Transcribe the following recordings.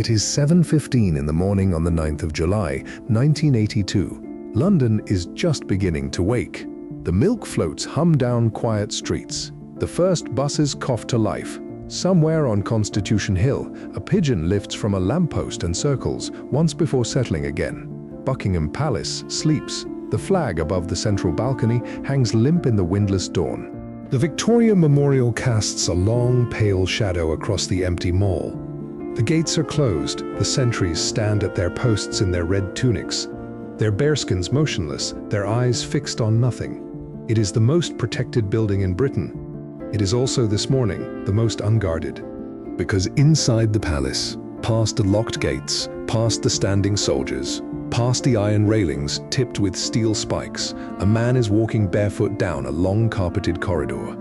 It is 7:15 in the morning on the 9th of July, 1982. London is just beginning to wake. The milk floats hum down quiet streets. The first buses cough to life. Somewhere on Constitution Hill, a pigeon lifts from a lamppost and circles, once before settling again. Buckingham Palace sleeps. The flag above the central balcony hangs limp in the windless dawn. The Victoria Memorial casts a long, pale shadow across the empty mall. The gates are closed. The sentries stand at their posts in their red tunics, their bearskins motionless, their eyes fixed on nothing. It is the most protected building in Britain. It is also this morning the most unguarded. Because inside the palace, past the locked gates, past the standing soldiers, past the iron railings tipped with steel spikes, a man is walking barefoot down a long carpeted corridor.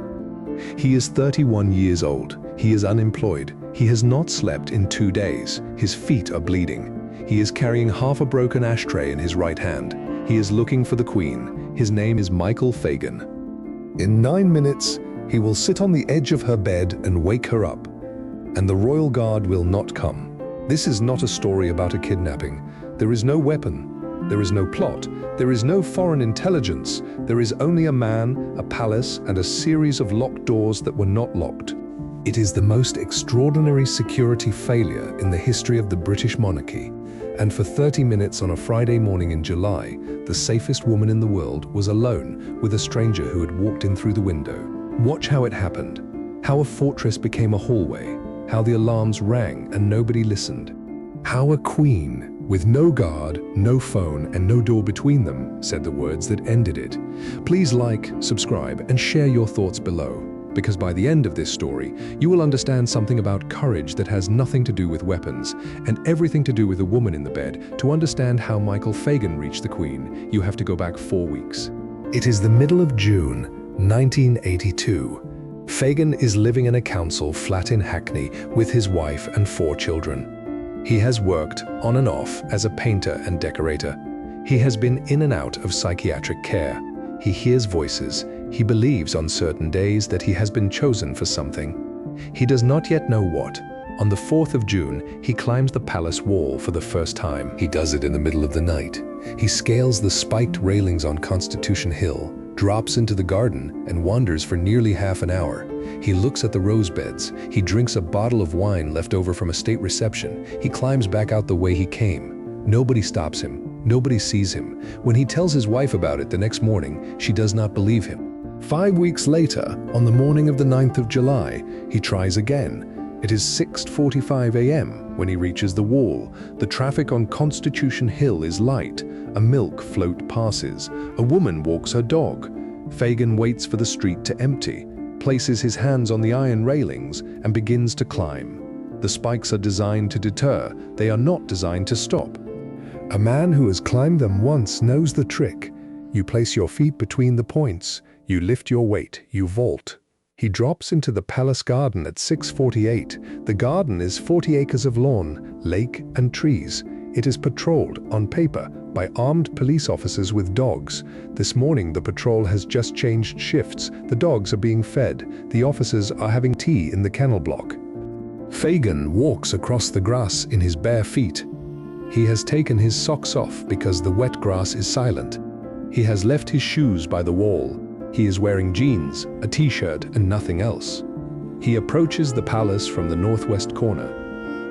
He is 31 years old. He is unemployed. He has not slept in 2 days. His feet are bleeding. He is carrying half a broken ashtray in his right hand. He is looking for the Queen. His name is Michael Fagan. In 9 minutes, he will sit on the edge of her bed and wake her up. And the royal guard will not come. This is not a story about a kidnapping. There is no weapon. There is no plot. There is no foreign intelligence. There is only a man, a palace, and a series of locked doors that were not locked. It is the most extraordinary security failure in the history of the British monarchy. And for 30 minutes on a Friday morning in July, the safest woman in the world was alone with a stranger who had walked in through the window. Watch how it happened. How a fortress became a hallway. How the alarms rang and nobody listened. How a queen, with no guard, no phone, and no door between them, said the words that ended it. Please like, subscribe, and share your thoughts below, because by the end of this story, you will understand something about courage that has nothing to do with weapons, and everything to do with a woman in the bed. To understand how Michael Fagan reached the Queen, you have to go back 4 weeks. It is the middle of June, 1982. Fagan is living in a council flat in Hackney with his wife and 4 children. He has worked on and off as a painter and decorator. He has been in and out of psychiatric care. He hears voices. He believes on certain days that he has been chosen for something. He does not yet know what. On the 4th of June, he climbs the palace wall for the first time. He does it in the middle of the night. He scales the spiked railings on Constitution Hill, drops into the garden, and wanders for nearly half an hour. He looks at the rose beds. He drinks a bottle of wine left over from a state reception. He climbs back out the way he came. Nobody stops him. Nobody sees him. When he tells his wife about it the next morning, she does not believe him. 5 weeks later, on the morning of the 9th of July, he tries again. It is 6:45 a.m. when he reaches the wall. The traffic on Constitution Hill is light. A milk float passes. A woman walks her dog. Fagan waits for the street to empty, places his hands on the iron railings, and begins to climb. The spikes are designed to deter. They are not designed to stop. A man who has climbed them once knows the trick. You place your feet between the points. You lift your weight. You vault. He drops into the palace garden at 6:48. The garden is 40 acres of lawn, lake, and trees. It is patrolled, on paper, by armed police officers with dogs. This morning, the patrol has just changed shifts. The dogs are being fed. The officers are having tea in the kennel block. Fagan walks across the grass in his bare feet. He has taken his socks off because the wet grass is silent. He has left his shoes by the wall. He is wearing jeans, a t-shirt, and nothing else. He approaches the palace from the northwest corner.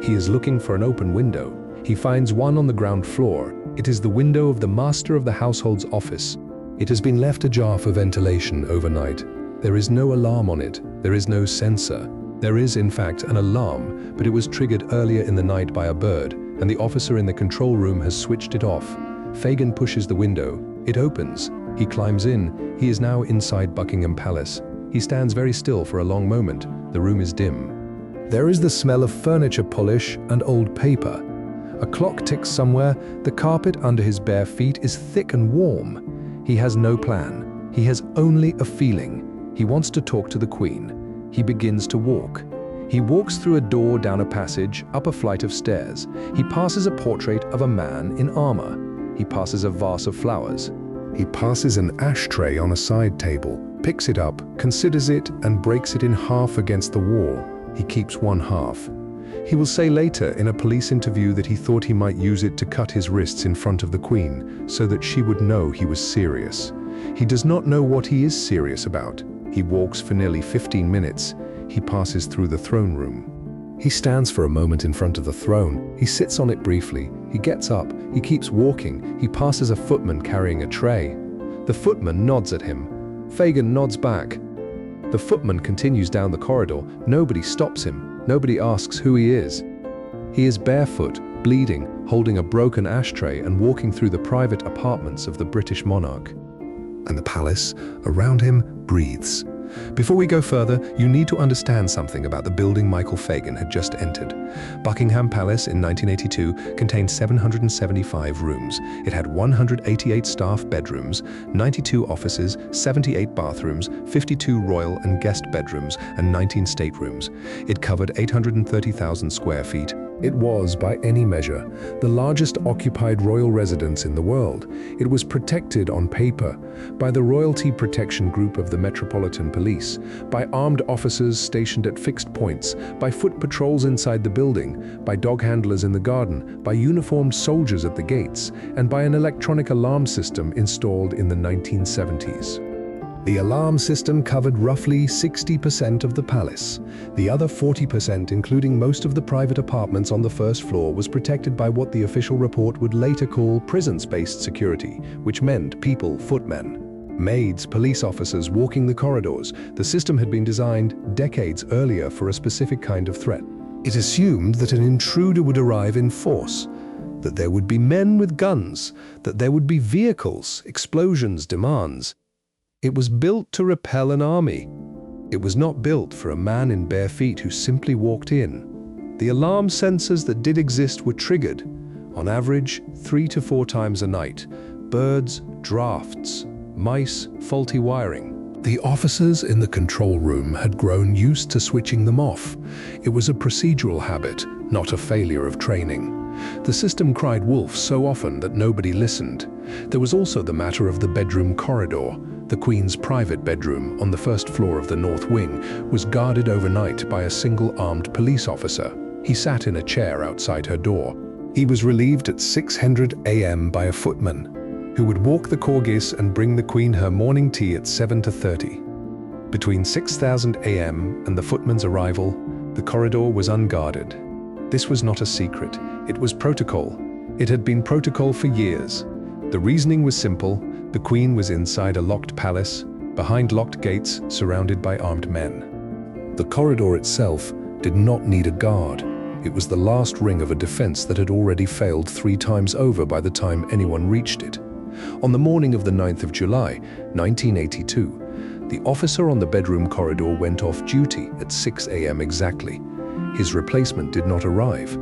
He is looking for an open window. He finds one on the ground floor. It is the window of the master of the household's office. It has been left ajar for ventilation overnight. There is no alarm on it. There is no sensor. There is, in fact, an alarm, but it was triggered earlier in the night by a bird, and the officer in the control room has switched it off. Fagan pushes the window. It opens. He climbs in. He is now inside Buckingham Palace. He stands very still for a long moment. The room is dim. There is the smell of furniture polish and old paper. A clock ticks somewhere. The carpet under his bare feet is thick and warm. He has no plan. He has only a feeling. He wants to talk to the Queen. He begins to walk. He walks through a door, down a passage, up a flight of stairs. He passes a portrait of a man in armor. He passes a vase of flowers. He passes an ashtray on a side table, picks it up, considers it, and breaks it in half against the wall. He keeps one half. He will say later in a police interview that he thought he might use it to cut his wrists in front of the Queen so that she would know he was serious. He does not know what he is serious about. He walks for nearly 15 minutes. He passes through the throne room. He stands for a moment in front of the throne. He sits on it briefly. He gets up. He keeps walking. He passes a footman carrying a tray. The footman nods at him. Fagin nods back. The footman continues down the corridor. Nobody stops him. Nobody asks who he is. He is barefoot, bleeding, holding a broken ashtray and walking through the private apartments of the British monarch. And the palace around him breathes. Before we go further, you need to understand something about the building Michael Fagin had just entered. Buckingham Palace in 1982 contained 775 rooms. It had 188 staff bedrooms, 92 offices, 78 bathrooms, 52 royal and guest bedrooms, and 19 staterooms. It covered 830,000 square feet. It was, by any measure, the largest occupied royal residence in the world. It was protected on paper by the Royalty Protection Group of the Metropolitan Police, by armed officers stationed at fixed points, by foot patrols inside the building, by dog handlers in the garden, by uniformed soldiers at the gates, and by an electronic alarm system installed in the 1970s. The alarm system covered roughly 60% of the palace. The other 40%, including most of the private apartments on the first floor, was protected by what the official report would later call prison-based security, which meant people, footmen, maids, police officers walking the corridors. The system had been designed decades earlier for a specific kind of threat. It assumed that an intruder would arrive in force, that there would be men with guns, that there would be vehicles, explosions, demands. It was built to repel an army. It was not built for a man in bare feet who simply walked in. The alarm sensors that did exist were triggered, on average, 3 to 4 times a night. Birds, drafts, mice, faulty wiring. The officers in the control room had grown used to switching them off. It was a procedural habit, not a failure of training. The system cried wolf so often that nobody listened. There was also the matter of the bedroom corridor. The Queen's private bedroom on the first floor of the North Wing was guarded overnight by a single armed police officer. He sat in a chair outside her door. He was relieved at 600 a.m. by a footman, who would walk the corgis and bring the Queen her morning tea at 7:30. Between 6,000 a.m. and the footman's arrival, the corridor was unguarded. This was not a secret. It was protocol. It had been protocol for years. The reasoning was simple. The Queen was inside a locked palace, behind locked gates, surrounded by armed men. The corridor itself did not need a guard. It was the last ring of a defense that had already failed 3 times over by the time anyone reached it. On the morning of the 9th of July, 1982, the officer on the bedroom corridor went off duty at 6 a.m. exactly. His replacement did not arrive.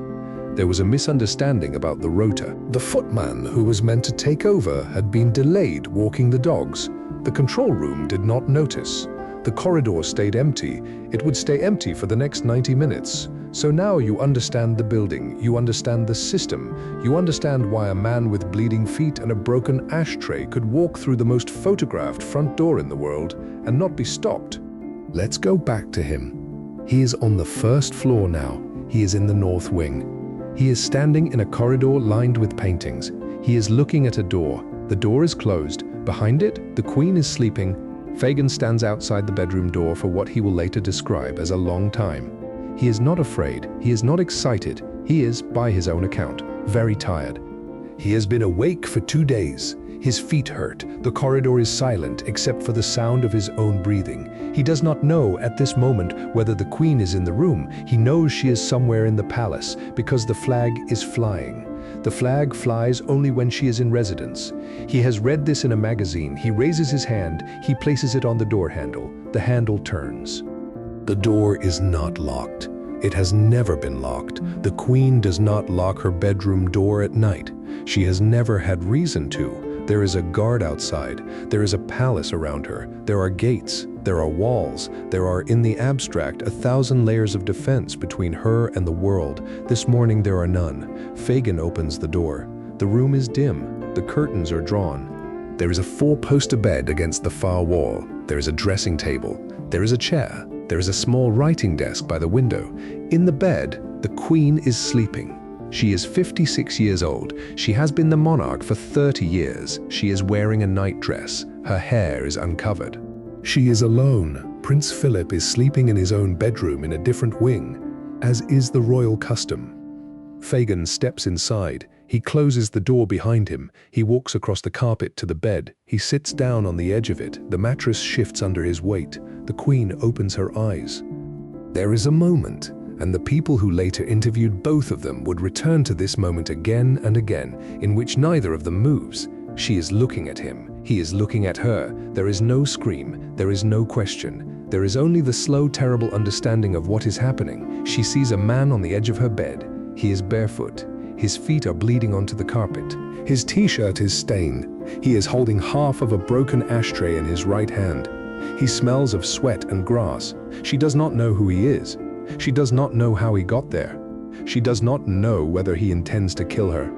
There was a misunderstanding about the rota. The footman who was meant to take over had been delayed walking the dogs. The control room did not notice. The corridor stayed empty. It would stay empty for the next 90 minutes. So now you understand the building, you understand the system, you understand why a man with bleeding feet and a broken ashtray could walk through the most photographed front door in the world and not be stopped. Let's go back to him. He is on the first floor now. He is in the North Wing. He is standing in a corridor lined with paintings. He is looking at a door. The door is closed. Behind it, the Queen is sleeping. Fagin stands outside the bedroom door for what he will later describe as a long time. He is not afraid. He is not excited. He is, by his own account, very tired. He has been awake for 2 days. His feet hurt. The corridor is silent except for the sound of his own breathing. He does not know at this moment whether the Queen is in the room. He knows she is somewhere in the palace because the flag is flying. The flag flies only when she is in residence. He has read this in a magazine. He raises his hand. He places it on the door handle. The handle turns. The door is not locked. It has never been locked. The Queen does not lock her bedroom door at night. She has never had reason to. There is a guard outside. There is a palace around her. There are gates. There are walls. There are, in the abstract, 1,000 layers of defense between her and the world. This morning there are none. Fagin opens the door. The room is dim. The curtains are drawn. There is a 4-poster bed against the far wall. There is a dressing table. There is a chair. There is a small writing desk by the window. In the bed, The Queen is sleeping. She is 56 years old. She has been the monarch for 30 years. She is wearing a nightdress. Her hair is uncovered. She is alone. Prince Philip is sleeping in his own bedroom in a different wing, as is the royal custom. Fagin steps inside. He closes the door behind him. He walks across the carpet to the bed. He sits down on the edge of it. The mattress shifts under his weight. The Queen opens her eyes. There is a moment, and the people who later interviewed both of them would return to this moment again and again, in which neither of them moves. She is looking at him. He is looking at her. There is no scream. There is no question. There is only the slow, terrible understanding of what is happening. She sees a man on the edge of her bed. He is barefoot. His feet are bleeding onto the carpet. His t-shirt is stained. He is holding half of a broken ashtray in his right hand. He smells of sweat and grass. She does not know who he is. She does not know how he got there. She does not know whether he intends to kill her.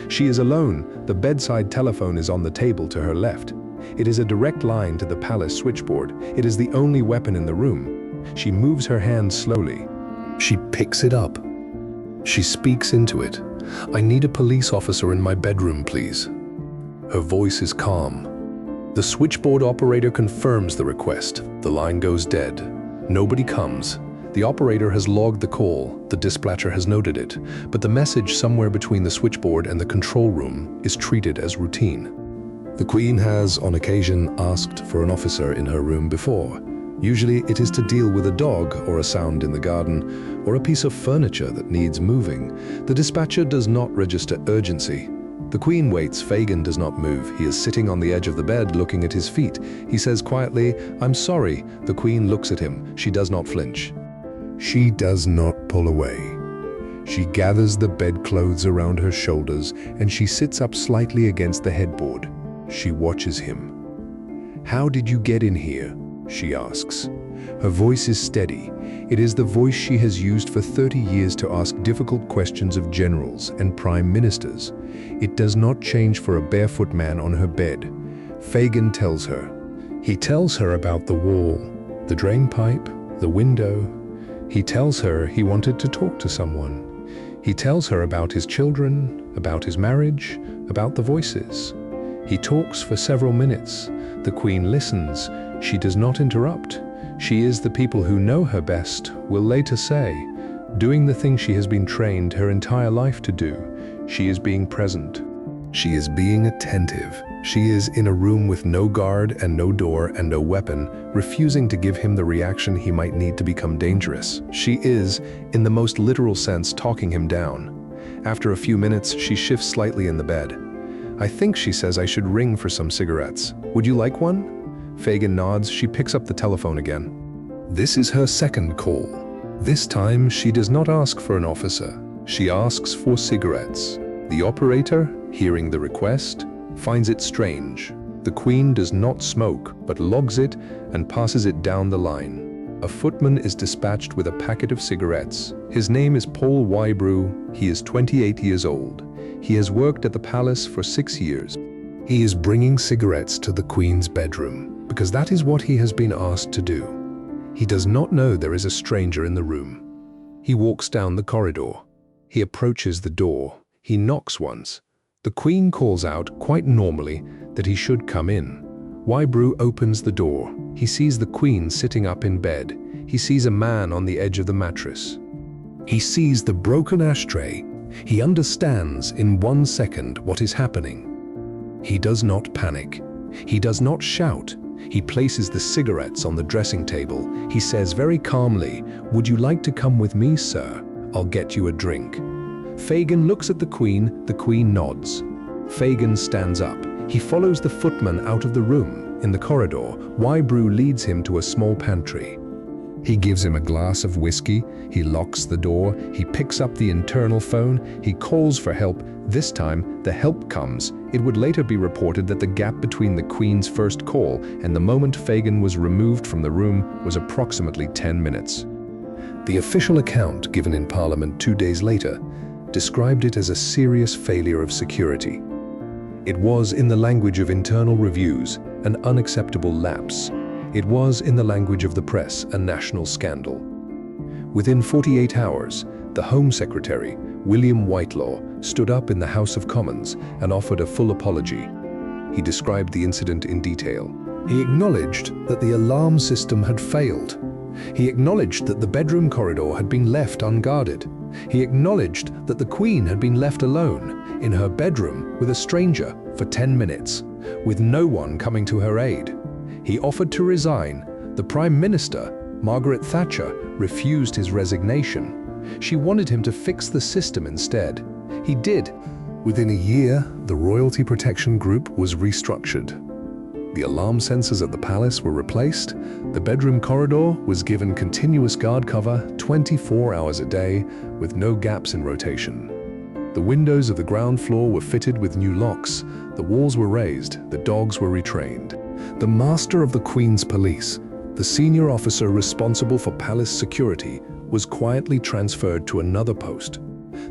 She is alone. The bedside telephone is on the table to her left. It is a direct line to the palace switchboard. It is the only weapon in the room. She moves her hand slowly. She picks it up. She speaks into it. "I need a police officer in my bedroom, please." Her voice is calm. The switchboard operator confirms the request. The line goes dead. Nobody comes. The operator has logged the call. The dispatcher has noted it. But the message somewhere between the switchboard and the control room is treated as routine. The Queen has, on occasion, asked for an officer in her room before. Usually it is to deal with a dog or a sound in the garden or a piece of furniture that needs moving. The dispatcher does not register urgency. The Queen waits. Fagin does not move. He is sitting on the edge of the bed looking at his feet. He says quietly, "I'm sorry." The Queen looks at him. She does not flinch. She does not pull away. She gathers the bedclothes around her shoulders and she sits up slightly against the headboard. She watches him. "How did you get in here?" she asks. Her voice is steady. It is the voice she has used for 30 years to ask difficult questions of generals and prime ministers. It does not change for a barefoot man on her bed. Fagin tells her. He tells her about the wall, the drain pipe, the window. He tells her he wanted to talk to someone. He tells her about his children, about his marriage, about the voices. He talks for several minutes. The Queen listens. She does not interrupt. She is the people who know her best will later say, doing the thing she has been trained her entire life to do. She is being present. She is being attentive. She is in a room with no guard and no door and no weapon, refusing to give him the reaction he might need to become dangerous. She is, in the most literal sense, talking him down. After a few minutes, she shifts slightly in the bed. "I think," she says, "I should ring for some cigarettes. Would you like one?" Fagin nods. She picks up the telephone again. This is her second call. This time, she does not ask for an officer. She asks for cigarettes. The operator, hearing the request, finds it strange. The Queen does not smoke, but logs it and passes it down the line. A footman is dispatched with a packet of cigarettes. His name is Paul Wybrew. He is 28 years old. He has worked at the palace for 6 years. He is bringing cigarettes to the Queen's bedroom, because that is what he has been asked to do. He does not know there is a stranger in the room. He walks down the corridor. He approaches the door. He knocks once. The Queen calls out, quite normally, that he should come in. Wybrew opens the door. He sees the Queen sitting up in bed. He sees a man on the edge of the mattress. He sees the broken ashtray. He understands in 1 second what is happening. He does not panic. He does not shout. He places the cigarettes on the dressing table. He says very calmly, "Would you like to come with me, sir? I'll get you a drink." Fagin looks at the Queen. The Queen nods. Fagin stands up. He follows the footman out of the room. In the corridor, Wybrew leads him to a small pantry. He gives him a glass of whiskey. He locks the door. He picks up the internal phone. He calls for help. This time, the help comes. It would later be reported that the gap between the Queen's first call and the moment Fagin was removed from the room was approximately 10 minutes. The official account given in Parliament 2 days later described it as a serious failure of security. It was, in the language of internal reviews, an unacceptable lapse. It was, in the language of the press, a national scandal. Within 48 hours, The Home Secretary, William Whitelaw, stood up in the House of Commons and offered a full apology. He described the incident in detail. He acknowledged that the alarm system had failed. He acknowledged that the bedroom corridor had been left unguarded. He acknowledged that the Queen had been left alone in her bedroom with a stranger for 10 minutes, with no one coming to her aid. He offered to resign. The Prime Minister, Margaret Thatcher, refused his resignation. She wanted him to fix the system instead. He did. Within a year, the Royalty Protection Group was restructured. The alarm sensors at the palace were replaced. The bedroom corridor was given continuous guard cover 24 hours a day with no gaps in rotation. The windows of the ground floor were fitted with new locks. The walls were raised. The dogs were retrained. The Master of the Queen's Police, the senior officer responsible for palace security, was quietly transferred to another post.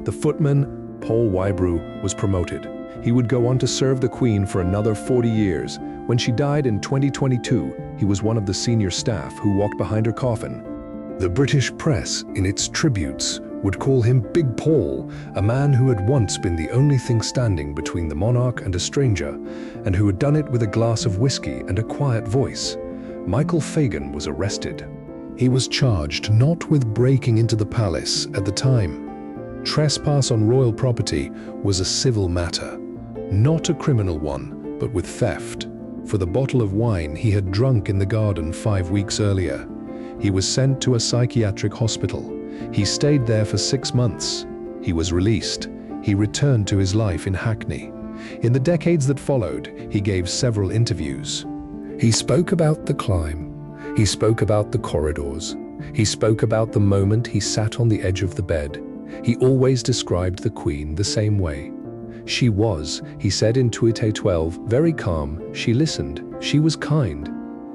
The footman, Paul Wybrew, was promoted. He would go on to serve the Queen for another 40 years. When she died in 2022, he was one of the senior staff who walked behind her coffin. The British press, in its tributes, would call him Big Paul, a man who had once been the only thing standing between the monarch and a stranger, and who had done it with a glass of whiskey and a quiet voice. Michael Fagan was arrested. He was charged not with breaking into the palace at the time. Trespass on royal property was a civil matter, not a criminal one, but with theft. For the bottle of wine he had drunk in the garden 5 weeks earlier. He was sent to a psychiatric hospital. He stayed there for 6 months. He was released. He returned to his life in Hackney. In the decades that followed, he gave several interviews. He spoke about the climb. He spoke about the corridors. He spoke about the moment he sat on the edge of the bed. He always described the Queen the same way. She was, he said in Tweet 12, very calm. She listened. She was kind.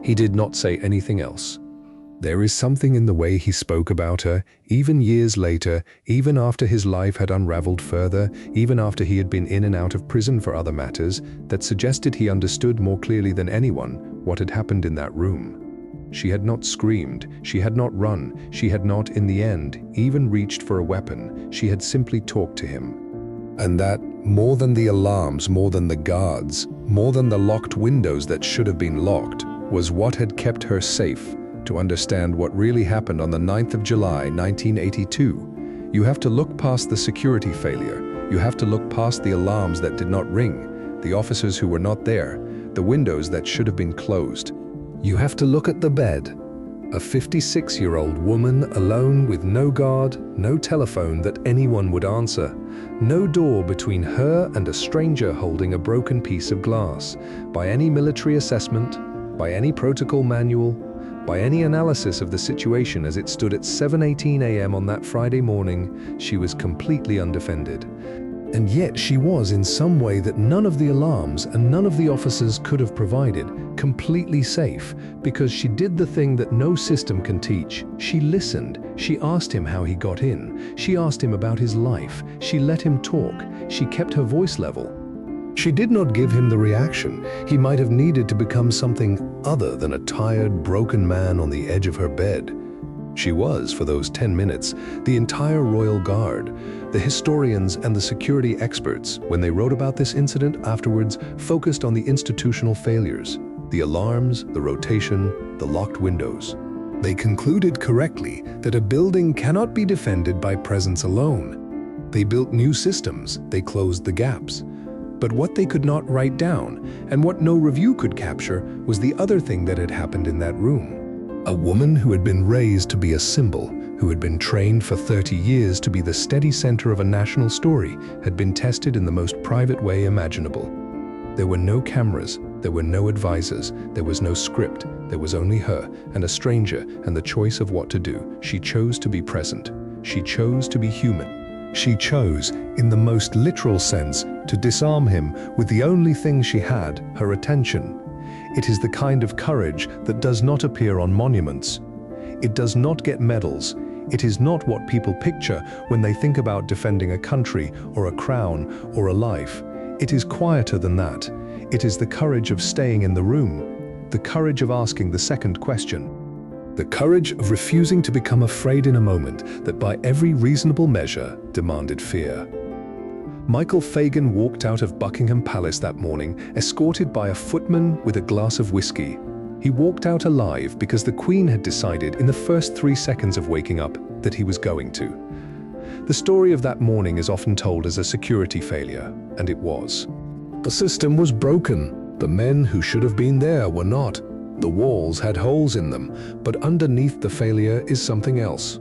He did not say anything else. There is something in the way he spoke about her, even years later, even after his life had unraveled further, even after he had been in and out of prison for other matters, that suggested he understood more clearly than anyone what had happened in that room. She had not screamed, she had not run, she had not, in the end, even reached for a weapon. She had simply talked to him. And that, more than the alarms, more than the guards, more than the locked windows that should have been locked, was what had kept her safe. To understand what really happened on the 9th of July, 1982, you have to look past the security failure. You have to look past the alarms that did not ring, the officers who were not there, the windows that should have been closed. You have to look at the bed. A 56-year-old woman alone with no guard, no telephone that anyone would answer, no door between her and a stranger holding a broken piece of glass. By any military assessment, by any protocol manual, by any analysis of the situation as it stood at 7:18 a.m. on that Friday morning, she was completely undefended. And yet she was, in some way that none of the alarms and none of the officers could have provided, completely safe, because she did the thing that no system can teach. She listened. She asked him how he got in. She asked him about his life. She let him talk. She kept her voice level. She did not give him the reaction he might have needed to become something other than a tired, broken man on the edge of her bed. She was, for those 10 minutes, the entire royal guard. The historians and the security experts, when they wrote about this incident afterwards, focused on the institutional failures, the alarms, the rotation, the locked windows. They concluded correctly that a building cannot be defended by presence alone. They built new systems, they closed the gaps. But what they could not write down, and what no review could capture, was the other thing that had happened in that room. A woman who had been raised to be a symbol, who had been trained for 30 years to be the steady center of a national story, had been tested in the most private way imaginable. There were no cameras, there were no advisors, there was no script, there was only her and a stranger and the choice of what to do. She chose to be present. She chose to be human. She chose, in the most literal sense, to disarm him with the only thing she had, her attention. It is the kind of courage that does not appear on monuments. It does not get medals. It is not what people picture when they think about defending a country or a crown or a life. It is quieter than that. It is the courage of staying in the room, the courage of asking the second question. The courage of refusing to become afraid in a moment that by every reasonable measure demanded fear. Michael Fagan walked out of Buckingham Palace that morning, escorted by a footman with a glass of whiskey. He walked out alive because the Queen had decided in the first 3 seconds of waking up that he was going to. The story of that morning is often told as a security failure, and it was. The system was broken. The men who should have been there were not. The walls had holes in them, but underneath the failure is something else.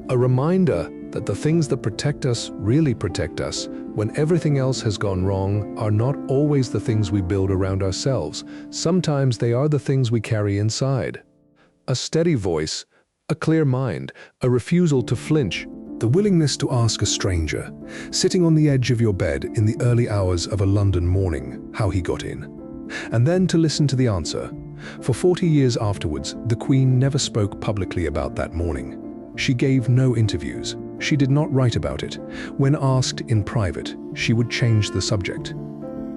A reminder that the things that protect us really protect us when everything else has gone wrong are not always the things we build around ourselves. Sometimes they are the things we carry inside. A steady voice, a clear mind, a refusal to flinch, the willingness to ask a stranger, sitting on the edge of your bed in the early hours of a London morning, how he got in. And then to listen to the answer. For 40 years afterwards, the Queen never spoke publicly about that morning. She gave no interviews. She did not write about it. When asked in private, she would change the subject.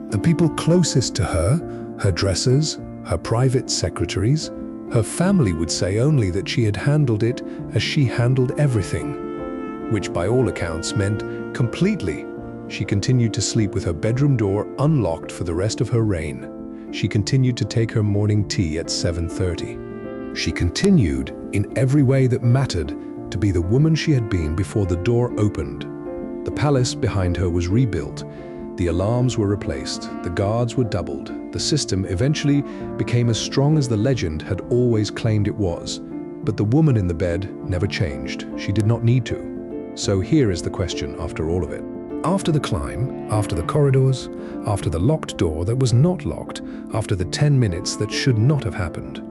The people closest to her, her dressers, her private secretaries, her family would say only that she had handled it as she handled everything, which by all accounts meant completely. She continued to sleep with her bedroom door unlocked for the rest of her reign. She continued to take her morning tea at 7:30. She continued, in every way that mattered, to be the woman she had been before the door opened. The palace behind her was rebuilt. The alarms were replaced. The guards were doubled. The system eventually became as strong as the legend had always claimed it was. But the woman in the bed never changed. She did not need to. So here is the question after all of it. After the climb, after the corridors, after the locked door that was not locked, after the 10 minutes that should not have happened,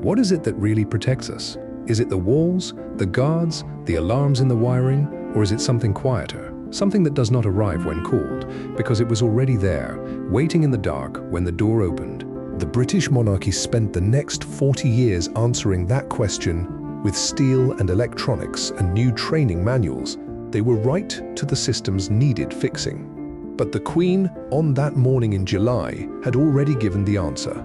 what is it that really protects us? Is it the walls, the guards, the alarms in the wiring, or is it something quieter? Something that does not arrive when called, because it was already there, waiting in the dark when the door opened. The British monarchy spent the next 40 years answering that question with steel and electronics and new training manuals. They were right to the systems needed fixing. But the Queen, on that morning in July, had already given the answer.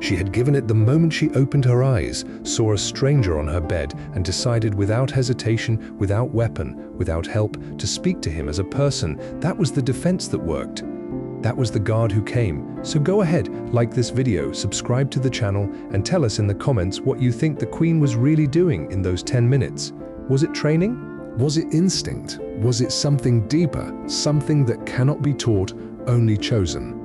She had given it the moment she opened her eyes, saw a stranger on her bed, and decided without hesitation, without weapon, without help, to speak to him as a person. That was the defense that worked. That was the guard who came. So go ahead, like this video, subscribe to the channel, and tell us in the comments what you think the Queen was really doing in those 10 minutes. Was it training? Was it instinct? Was it something deeper, something that cannot be taught, only chosen?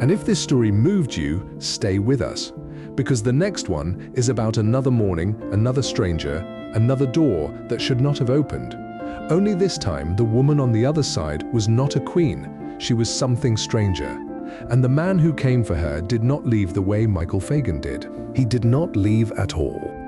And if this story moved you, stay with us, because the next one is about another morning, another stranger, another door that should not have opened. Only this time, the woman on the other side was not a queen. She was something stranger. And the man who came for her did not leave the way Michael Fagan did. He did not leave at all.